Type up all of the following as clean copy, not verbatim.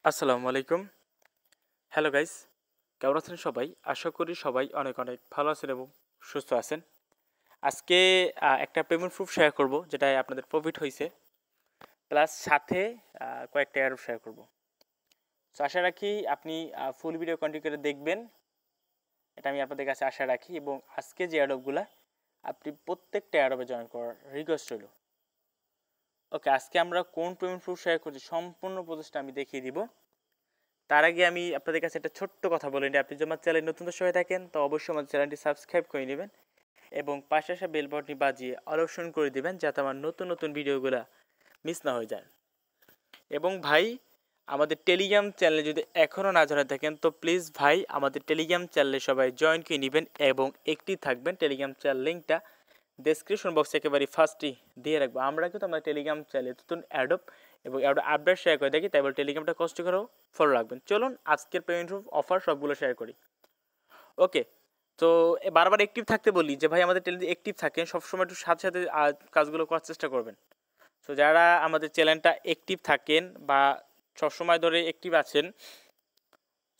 আসসালামু আলাইকুম। Hello guys, কেমন আছেন সবাই? আশা করি সবাই অনেক অনেক ভালো আছেন এবং সুস্থ আছেন। আজকে একটা পেমেন্ট প্রুফ শেয়ার করব যেটায় আপনাদের প্রফিট হইছে। প্লাস সাথে কয়েকটা এয়ারড্রপ শেয়ার করব। সো আশা রাখি আপনি ফুল ভিডিও কন্টিনিউ করে দেখবেন। এটা আমি আপনাদের কাছে আশা রাখি এবং আজকে যে এয়ারড্রপগুলা আপনি প্রত্যেকটা এয়ারড্রপে জয়েন করার রিকোয়েস্ট রইল। ওকে, আজকে আমরা কোন পেমেন্ট প্রুফ শেয়ার করছি সম্পূর্ণ প্রসেসটা আমি দেখিয়ে দিব। তার আগে আমি আপনাদের কাছে একটা ছোট্ট কথা বলে নিই, আপনি যদি আমার চ্যানেল নতুন দর্শক হয়ে থাকেন তো অবশ্যই আমার চ্যানেলটি সাবস্ক্রাইব করে নেবেন এবং পাশে আসা বেল বাটনটি বাজিয়ে অল অপশন করে দিবেন যাতে আমার নতুন নতুন ভিডিওগুলো মিস না হয়ে যায়। এবং ভাই, আমাদের টেলিগ্রাম চ্যানেলে যদি এখনও না জয়েন থাকেন তো প্লিজ ভাই আমাদের টেলিগ্রাম চ্যানেলে সবাই জয়েন করে নেবেন এবং একটি থাকবেন। টেলিগ্রাম চ্যানেল লিঙ্কটা ডেসক্রিপশন বক্সে একেবারে ফার্স্টই দিয়ে রাখবো। আমরা কিন্তু আমাদের টেলিগ্রাম চ্যানেলে নতুন অ্যাডপ এবং আপডেট শেয়ার করে দেখি, তাই বলে টেলিগ্রামটা কষ্ট করেও ফলো রাখবেন। চলুন আজকের পেমেন্ট অফার সবগুলো শেয়ার করি। ওকে, তো বারবার অ্যাক্টিভ থাকতে বলি যে ভাই আমাদের চ্যানেলে অ্যাক্টিভ থাকেন, সবসময় একটু সাথে সাথে কাজগুলো করার চেষ্টা করবেন। সো যারা আমাদের চ্যানেলটা অ্যাক্টিভ থাকেন বা সবসময় ধরে অ্যাক্টিভ আছেন,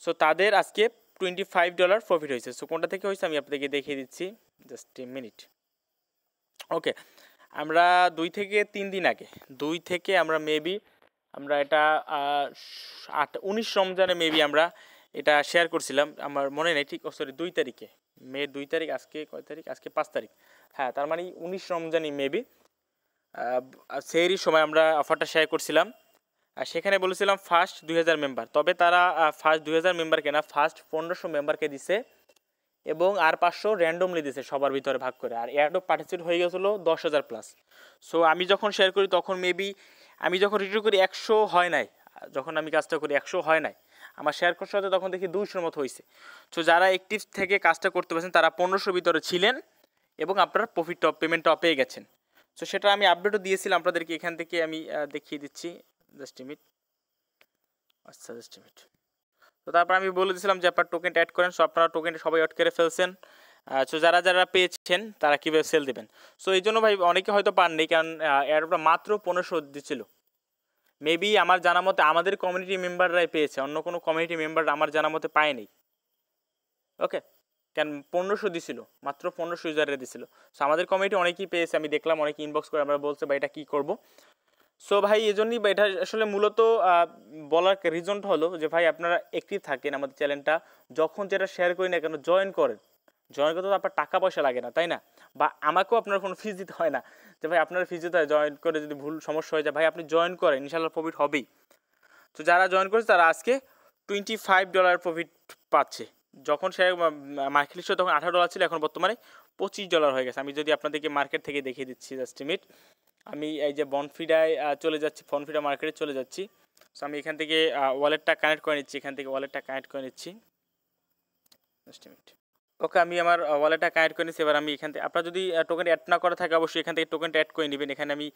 সো তাদের আজকে $25 প্রফিট হয়েছে। সো কোনটা থেকে হয়েছে আমি আপনাদেরকে দেখিয়ে দিচ্ছি, জাস্ট এ মিনিট। ওকে, আমরা 2 থেকে 3 দিন আগে আমরা মেবি আমরা এটা 19 রমজানে মেবি আমরা এটা শেয়ার করছিলাম, আমার মনে নেই ঠিক। সরি, 2 তারিখে, মে 2 তারিখ। আজকে কয় তারিখ? আজকে 5 তারিখ। হ্যাঁ, তার মানে 19 রমজানই মেবি সেরই সময় আমরা অফারটা শেয়ার করছিলাম। আর সেখানে বলেছিলাম ফার্স্ট 2000 মেম্বার, তবে তারা ফার্স্ট 2000 মেম্বারকে না, ফার্স্ট 1500 মেম্বারকে দিছে এবং আর 500 র্যান্ডমলি দিছে সবার ভিতরে ভাগ করে। আর এয়ারড্রপ পার্টিসিপেট হয়ে গেছিলো 10,000 প্লাস। সো আমি যখন শেয়ার করি তখন মেবি আমি যখন রিভিউ করি 100 হয় নাই, যখন আমি কাজটা করি 100 হয় নাই, আমার শেয়ার করতে হতে তখন দেখি 200 মতো হয়েছে। সো যারা অ্যাক্টিভ থেকে কাজটা করতে পারছেন তারা 1500 ভিতরে ছিলেন এবং আপনারা প্রফিট পেমেন্টটা পেয়ে গেছেন। সো সেটা আমি আপডেটও দিয়েছিলাম আপনাদেরকে, এখান থেকে আমি দেখিয়ে দিচ্ছি। Just minute. আচ্ছা, জাস্ট মিনিট। তো তারপর আমি বলে দিয়েছিলাম যে আপনার টোকেনটা অ্যাড করেন। সো আপনারা টোকেনটা সবাই অ্যাড করে ফেলছেন। সো যারা যারা পেয়েছেন তারা কীভাবে সেল দেবেন। সো এই জন্য ভাই অনেকে হয়তো পাননি, কারণ এয়ারড্রপটা মাত্র 1500 দিচ্ছিল। মেবি আমার জানা মতে আমাদের কমিউনিটি মেম্বাররাই পেয়েছে, অন্য কোনো কমিউনিটি মেম্বার আমার জানা মতে পায়নি। ওকে, কেন 1500 দিছিল, মাত্র 1500 ইউজারে দিছিল। সো আমাদের কমিউনিটি অনেকেই পেয়েছে, আমি দেখলাম অনেকে ইনবক্স করে আমরা বলছে ভাই এটা কী করবো। সো ভাই এই জন্যই এটা আসলে মূলত বলার রিজনটা হলো যে ভাই আপনারা অ্যাক্টিভ থাকেন, আমাদের চ্যানেলটা যখন যেটা শেয়ার করি না কেন জয়েন করেন। জয়েন করতে তো আপনার টাকা পয়সা লাগে না, তাই না? বা আমাকেও আপনার কোনো ফিস দিতে হয় না যে ভাই আপনার ফিস দিতে হয়। জয়েন করে যদি ভুল সমস্যা হয়ে যায়, ভাই আপনি জয়েন করেন, ইনশাল্লাহ প্রফিট হবেই। তো যারা জয়েন করেছে তারা আজকে $25 প্রফিট পাচ্ছে। যখন সে মার্কেট লিস্টে তখন $18 ছিল, এখন বর্তমানে $25 হয়ে গেছে। আমি যদি আপনাদেরকে মার্কেট থেকে দেখিয়ে দিচ্ছি, জাস্ট মিনিট। আমি এই যে বনফিডায় চলে যাচ্ছি, বনফিডা মার্কেটে চলে যাচ্ছি। সো আমি এখান থেকে ওয়ালেটটা কানেক্ট করে নিচ্ছি, জাস্ট মিনিট। ওকে, আমি আমার ওয়ালেটটা কানেক্ট করে নিচ্ছি। এবার আমি এখান থেকে, আপনার যদি টোকেন অ্যাড না করা থাকে অবশ্যই এখান থেকে টোকেনটা অ্যাড করে নেবেন। এখানে আমি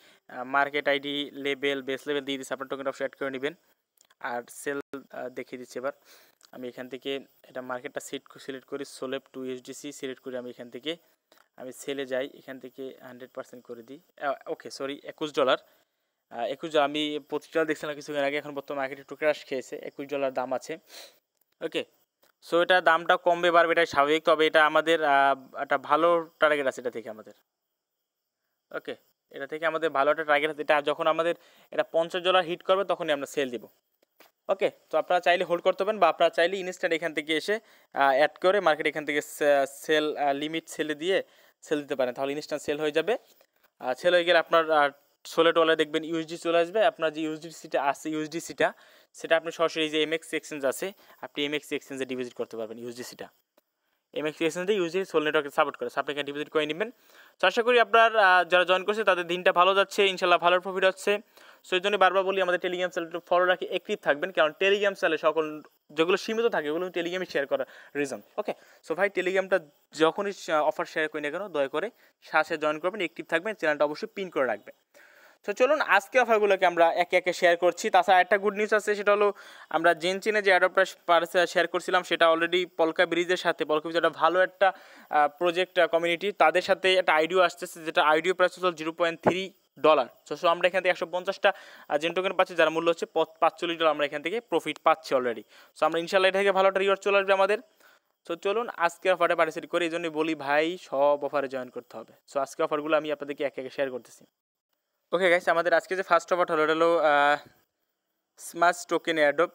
market ID, level, base level দিয়ে দিচ্ছি, আপনার টোকেনটা অবশ্যই অ্যাড করে নেবেন। আর সেল দেখিয়ে দিচ্ছি। এবার আমি এখান থেকে এটা মার্কেটটা সিলেক্ট করি, সোলেপ 2 USDC সিলেক্ট করি। আমি এখান থেকে সেলে যাই, এখান থেকে 100% করে দিই। ওকে, সরি, $21। আমি $25 দেখছিলাম কিছুদিন আগে, এখন বর্তমানে মার্কেটে একটু ক্র্যাশ খেয়েছে। $21 দাম আছে। ওকে, সো এটা দামটা কমবে বাড়বে এটাই স্বাভাবিক, তবে এটা আমাদের একটা ভালো টার্গেট আছে এটা থেকে আমাদের। ওকে, এটা থেকে আমাদের ভালো একটা টার্গেট আছে। এটা যখন আমাদের এটা $50 হিট করবে তখনই আমরা সেল দিব। ওকে, তো আপনারা চাইলে হোল্ড করতে পারেন বা আপনারা চাইলে ইনস্ট্যান্ট এখান থেকে এসে অ্যাড করে মার্কেট এখান থেকে সেল লিমিট সেল দিতে পারেন, তাহলে ইনস্ট্যান্ট সেল হয়ে যাবে। সেল হয়ে গেলে আপনার সোলেট ওয়ালে দেখবেন ইউএসডি চলে আসবে। আপনার যে ইউএসডিসিটা আছে, সেটা আপনি সরাসরি যে এমএক্স এক্সচেঞ্জ আছে, আপনি এমএক্স এক্সচেঞ্জে ডিপোজিট করতে পারবেন ইউএসডিসিটা। এমএক্স এক্সচেঞ্জে ইউএসডি সোল নেটওয়ার্কে সাপোর্ট করে, আপনি এখানে ডিপোজিট করে নেবেন। তো আশা করি আপনার যারা জয়েন করছে তাদের দিনটা ভালো যাচ্ছে, ইনশাল্লাহ ভালো প্রফিট হচ্ছে। সো এই জন্য বারবার বলি আমাদের টেলিগ্রাম চ্যানেলটা ফলো রাখি, অ্যাক্টিভ থাকবেন, কারণ টেলিগ্রাম চ্যানেলে সকল যেগুলো সীমিত থাকে ওগুলো টেলিগ্রামে শেয়ার করার রিজন। ওকে, সো ভাই টেলিগ্রামটা যখনই অফার শেয়ার করি না কেন দয়া করে সাথে জয়েন করবেন, অ্যাক্টিভ থাকবেন, চ্যানেলটা অবশ্যই পিন করে রাখবেন। তো চলুন আজকে অফারগুলোকে আমরা একে একে শেয়ার করছি। তাছাড়া একটা গুড নিউজ আছে, সেটা হলো আমরা জেনচিনে যে অ্যাডপ্টটা শেয়ার করছিলাম সেটা অলরেডি পলকা ব্রিজের সাথে, পলকা ব্রিজ একটা ভালো একটা প্রজেক্ট কমিউনিটি, তাদের সাথে একটা আইডিও আসতেছে, যেটা আইডিও প্রাইস হল 0.3 ডলার। সো আমরা এখান থেকে 150টা জেন টোকেন পাচ্ছি, যার মূল্য হচ্ছে $45। আমরা এখান থেকে প্রফিট পাচ্ছি অলরেডি। সো আমরা ইনশাল্লাহ এটা থেকে ভালো একটা রিওয়ার্ড চলে আসবে আমাদের। সো চলুন আজকে অফারে পার্টিসিপেট করি, এই জন্যই বলি ভাই সব অফারে জয়েন করতে হবে। সো আজকে অফারগুলো আমি আপনাদেরকে একে একে শেয়ার করতেছি। ওকে গাইস, আমাদের আজকে যে ফার্স্ট অফার হলো এটা হলো স্মার্ট টোকেন এয়ারড্রপ,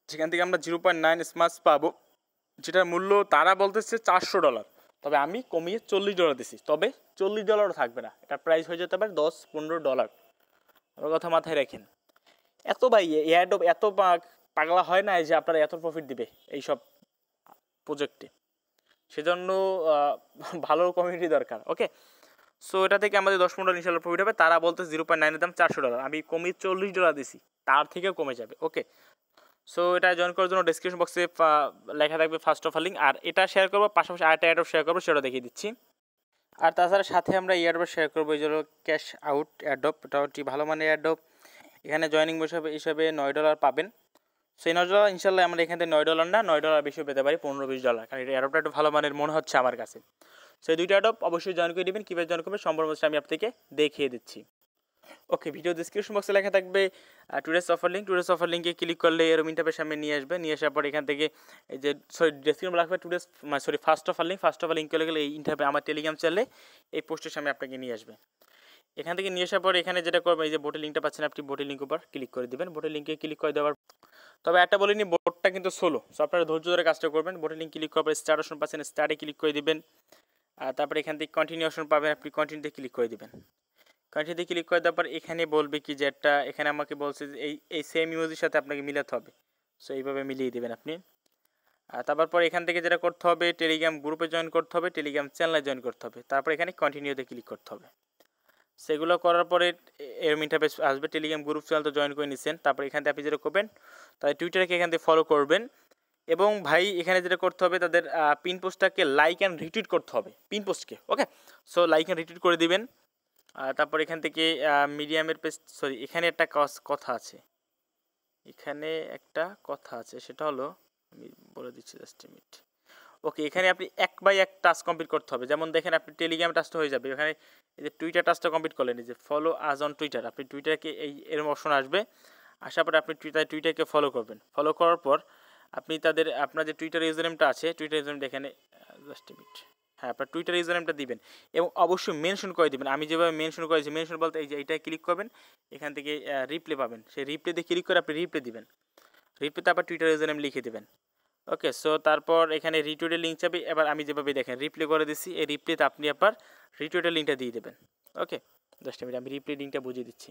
যেখান থেকে আমরা 0.9 স্মার্ট পাবো, যেটার মূল্য তারা বলতেছে $400, তবে আমি কমিয়ে $40 দিছি। তবে $40 থাকবে না, এটার প্রাইস হয়ে যেতে পারে $10-15। আমার কথা মাথায় রাখেন। এত ভাই এয়ারড্রপ এত পাগলা হয় না যে আপনারা এত প্রফিট দিবে এইসব প্রজেক্টে, সেজন্য ভালো কমিউনিটি দরকার। ওকে, সো এটা থেকে আমাদের $10-15 ইনশাল্লাহ প্রফিট হবে। তারা বলতে 0.9 এর দাম $400, আমি কমিয়ে $40 দিছি, তার থেকেও কমে যাবে। ওকে, সো এটা জয়েন করার জন্য ডেসক্রিপশন বক্সে লেখা থাকবে ফার্স্ট অফার লিঙ্ক, আর এটা শেয়ার করবো, পাশাপাশি আরেকটা এয়ারড্রপ শেয়ার করবো, সেটা দেখিয়ে দিচ্ছি। আর তাছাড়া সাথে আমরা এয়ারড্রপ শেয়ার করবো, এই জন্য ক্যাশ আউট এয়ারড্রপ, এটা একটি ভালো মানের এয়ারড্রপ। এখানে জয়েনিং হিসাবে $9 পাবেন। সো এই $9 ইনশাল্লাহ আমরা এখান থেকে $9 না, $9 বেশি পেতে পারি, $15-20, কারণ এটা এয়ারড্রপটা একটু ভালো মানের মনে হচ্ছে আমার কাছে। সো এই দুইটা এয়ারড্রপ অবশ্যই জয়েন করে দেবেন। কীভাবে জয়েন করবেন সম্পূর্ণ আমি আপনাকে দেখিয়ে দিচ্ছি। ওকে, ভিডিও ডিসক্রিপশন বক্সে লেখা থাকবে today's offer link. Today's offer লিঙ্কে ক্লিক করলে এরকম ইন্টারফেস সামনে নিয়ে আসবে। নিয়ে আসার পর এখান থেকে এই যে ডেসক্রিপশন লাগবে ফার্স্ট অফার লিঙ্ক করে গেলে এই ইন্টারফেস আমার টেলিগ্রাম চ্যানেলে এই পোস্টের সামনে আপনাকে নিয়ে আসবে। এখান থেকে নিয়ে আসার পর এখানে যেটা করবেন, এই যে বোটের লিঙ্কটা পাচ্ছেন, আপনি বোটের লিঙ্ক উপর ক্লিক করে দেবেন। বোটের লিঙ্কে ক্লিক করে দেওয়ার, তবে একটা বলিনি, বোটটা কিন্তু সোলো, সো আপনারা ধৈর্য ধরে কাজটা করবেন। বোটের লিঙ্ক ক্লিক করার পর স্টার্ট অপশন পাচ্ছেন, স্টার্টে ক্লিক করে দেবেন। আর তারপরে এখান থেকে কন্টিনিউ অপশন পাবেন, আপনি কন্টিনিউতে ক্লিক করে দেবেন। কন্টিনিউতে ক্লিক করে দেওয়ার পর এখানে বলবে কি যে একটা, এখানে আমাকে বলছে যে এই সেম ইমেজের সাথে আপনাকে মিলাতে হবে। সো এইভাবে মিলিয়ে দেবেন আপনি। আর তারপর এখান থেকে যেটা করতে হবে, টেলিগ্রাম গ্রুপে জয়েন করতে হবে, টেলিগ্রাম চ্যানেলে জয়েন করতে হবে। তারপর এখানে কন্টিনিউতে ক্লিক করতে হবে। সেগুলো করার পরে এর ইন্টারফেস আসবে। টেলিগ্রাম গ্রুপ চ্যানেল তো জয়েন করে নিচ্ছেন। তারপর এখান থেকে আপনি যেটা করবেন, তাদের টুইটারকে এখান থেকে ফলো করবেন। এবং ভাই এখানে যেটা করতে হবে, তাদের পিন পোস্টটাকে লাইক অ্যান্ড রিটুইট করতে হবে, পিন পোস্টকে। Okay, so like and retweet করে দিবেন। তারপর এখান থেকে মিডিয়ামের পেজ, এখানে একটা কথা আছে, সেটা হলো, আমি বলে দিচ্ছি জাস্ট এ মিনিট। ওকে, এখানে আপনি 1/1 টাস্ক কমপ্লিট করতে হবে। যেমন দেখেন, আপনি টেলিগ্রাম টাস্কটা হয়ে যাবে, এখানে এই যে টুইটার টাস্কটা কমপ্লিট করলেন, এই যে ফলো আজ অন টুইটার, আপনি টুইটারকে এরকম অপশন আসবে। আসার পরে আপনি টুইটারকে ফলো করবেন। ফলো করার পর আপনি আপনার যে টুইটার ইউজারনেমটা আছে, টুইটার ইউজারনেমটা এখানে জাস্ট এ মিনিট, হ্যাঁ, আপনার টুইটার ইউজারনেমটা দিবেন এবং অবশ্যই মেনশন করে দিবেন। আমি যেভাবে মেনশন করেছি, মেনশন বলতে এই যে এইটায় ক্লিক করবেন, এখান থেকে রিপ্লে পাবেন, সেই রিপ্লেতে ক্লিক করে আপনি রিপ্লে দিবেন। রিপ্লেতে আবার টুইটার ইউজারনেম লিখে দেবেন। ওকে, সো তারপর এখানে রিটুইটের লিঙ্ক চাবে। এবার আমি যেভাবে দেখেন রিপ্লে করে দিচ্ছি, এই রিপ্লেতে আপনি আবার রিটুইটের লিঙ্কটা দিয়ে দেবেন। ওকে, জাস্ট আমি রিপ্লে লিঙ্কটা বুঝিয়ে দিচ্ছি।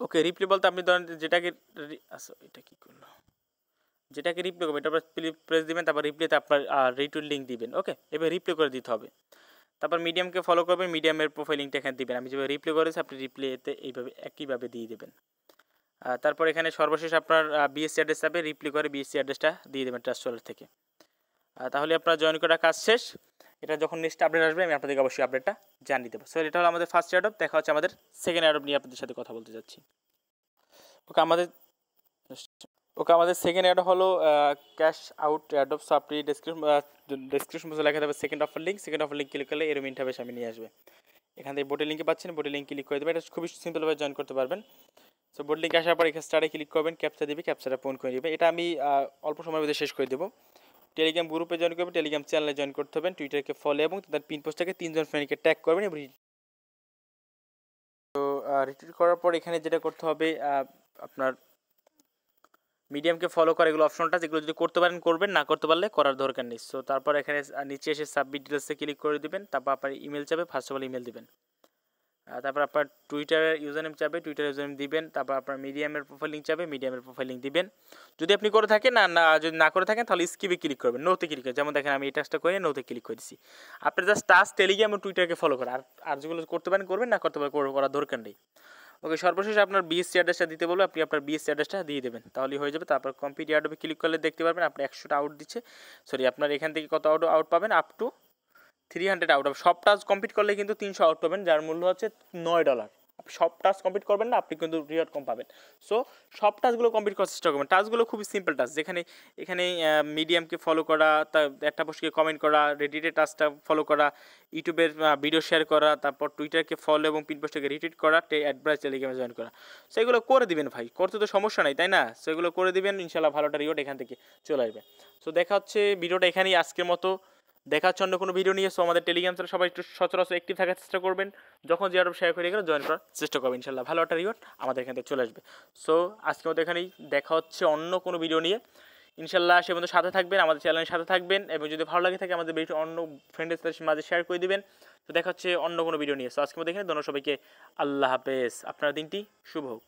ওকে, রিপ্লে বলতে আপনি ধরেন যেটাকে, আচ্ছা এটা কী করলো, যেটাকে রিপ্লে করবেন এটা প্রেস দিবেন, তারপর রিপ্লেতে আপনার রিটুইট লিঙ্ক দিবেন। ওকে, এবার রিপ্লে করে দিতে হবে। তারপর মিডিয়ামকে ফলো করবেন, মিডিয়ামের প্রোফাইল লিঙ্কটা এখানে দিবেন। আমি যেভাবে রিপ্লে করেছি আপনি রিপ্লেতে এইভাবে একইভাবে দিয়ে দেবেন। তারপর এখানে সর্বশেষ আপনার বিএসসি অ্যাড্রেস যাবে, রিপ্লে করে বিএসসি অ্যাড্রেসটা দিয়ে দেবেন ট্রাস্ট ওয়ালেট থেকে। তাহলে আপনার জয়েন করা কাজ শেষ। এটা যখন নেক্সট আপডেট আসবে আমি আপনাদেরকে অবশ্যই আপডেটটা জানিয়ে দেবো। সো এটা হলো আমাদের ফার্স্ট এয়ারড্রপ। দেখা হচ্ছে আমাদের সেকেন্ড এয়ারড্রপ নিয়ে আপনাদের সাথে কথা বলতে যাচ্ছি। ওকে, আমাদের সেকেন্ড এয়ারড্রপ হলো ক্যাশ আউট এয়ারড্রপ। সো আপনি ডেসক্রিপশন বক্সে লেখা থাকবে সেকেন্ড অফার লিঙ্ক ক্লিক করলে এরকম ইন্টারফেস আমি নিয়ে আসবে। এখান থেকে বোটের লিঙ্কে পাচ্ছেন, বোটের লিঙ্ক ক্লিক করে দেবেন। এটা খুবই সিম্পলভাবে জয়েন করতে পারবেন। সো বোর্ড লিঙ্ক আসার পর এখানে স্টার্টে ক্লিক করবেন, ক্যাপচা দিবে, ক্যাপচাটা পূরণ করে দেবে। এটা আমি অল্প সময়ের মধ্যে শেষ করে দেবো। টেলিগ্রাম গ্রুপে জয়েন করবেন, টেলিগ্রাম চ্যানেলে জয়েন করতে হবে, টুইটারকে ফলো এবং তাদের পিন পোস্টটাকে 3 জন ফ্রেন্ডকে ট্যাগ করবেন। এবং তো রিটুইট করার পর এখানে যেটা করতে হবে, আপনার মিডিয়ামকে ফলো করা এগুলো অপশনটা, যেগুলো যদি করতে পারেন করবেন, না করতে পারলে করার দরকার নেই। সো তারপর এখানে নিচে এসে সাবমিট ডিটেলসে ক্লিক করে দেবেন। তারপর আপনার ইমেল চাবে, ফার্স্ট অফ অল ইমেল দেবেন। তারপর আপনার টুইটারের ইউজারনেম চাবে, টুইটার ইউজারনেম দিবেন। তারপর আপনার মিডিয়ামের প্রোফাইল লিঙ্ক চাবে, মিডিয়ামের প্রোফাইল লিঙ্ক দিবেন। যদি আপনি করে থাকেন, যদি না করে থাকেন তাহলে স্কিপে ক্লিক করবেন, নোতে ক্লিক করে। যেমন দেখেন আমি এই টাস্কটা করে নোতে ক্লিক করে দিচ্ছি। আপনার জাস্ট টাস্ক টেলিগ্রাম এবং টুইটারকে ফলো করা, আর যেগুলো করতে পারেন করবেন, না করতে পারেন করার দরকার নেই। ওকে, সর্বশেষ আপনার বিএসসি অ্যাড্রেসটা দিতে বলবো, আপনি আপনার বিএসসি অ্যাড্রেসটা দিয়ে দেবেন, তাহলেই হয়ে যাবে। তারপর কমপ্লিট এয়ারড্রপে ক্লিক করলে দেখতে পারবেন আপনি 100টা আউট দিচ্ছে। আপনার এখান থেকে কত আউট পাবেন, আপ টু 300 আউট হবে। সব টাস্ক কমপ্লিট করলে কিন্তু 300 আউট পাবেন, যার মূল্য হচ্ছে $9। সব টাস্ক কমপ্লিট করবেন না, আপনি কিন্তু রিওয়ার্ড কম পাবেন। সো সব টাস্কগুলো কমপ্লিট করার চেষ্টা করবেন। টাস্কগুলো খুবই সিম্পল টাস্ক, যেখানে এখানে মিডিয়ামকে ফলো করা, তার একটা পোস্টকে কমেন্ট করা, রেডিটের টাস্কটা ফলো করা, ইউটিউবের ভিডিও শেয়ার করা, তারপর টুইটারকে ফলো এবং পিন পোস্টকে রিটুইট করা, অ্যাডভাইস টেলিগ্রামে জয়েন করা। সো এগুলো করে দিবেন ভাই, করতে তো সমস্যা নাই তাই না? সো এগুলো করে দিবেন, ইনশাল্লাহ ভালোটা রিওয়ার্ড এখান থেকে চলে আসবে। সো দেখা হচ্ছে ভিডিওটা এখানেই আজকের মতো, দেখা হচ্ছে অন্য কোনো ভিডিও নিয়ে। সো আমাদের টেলিগ্রাম চ্যানেল সবাই একটু সচরাচর অ্যাক্টিভ থাকার চেষ্টা করবেন, যখন যে আরও শেয়ার করে গেলে জয়েন করার চেষ্টা করবেন, ইনশাল্লাহ ভালো একটা রিওয়ার্ড আমাদের এখান থেকে চলে আসবে। সো আজকের মতো এখানেই, দেখা হচ্ছে অন্য কোনো ভিডিও নিয়ে ইনশাল্লাহ। সে মধ্যে সাথে থাকবেন, আমাদের চ্যানেলের সাথে থাকবেন, এবং যদি ভালো লাগে থাকে আমাদের ভিডিও অন্য ফ্রেন্ডের মাঝে শেয়ার করে দিবেন। তো দেখা হচ্ছে অন্য কোনো ভিডিও নিয়ে। সো আজকের মতো এখানে ধন্যবাদ সবাইকে, আল্লাহ হাফেজ, আপনার দিনটি শুভ হোক।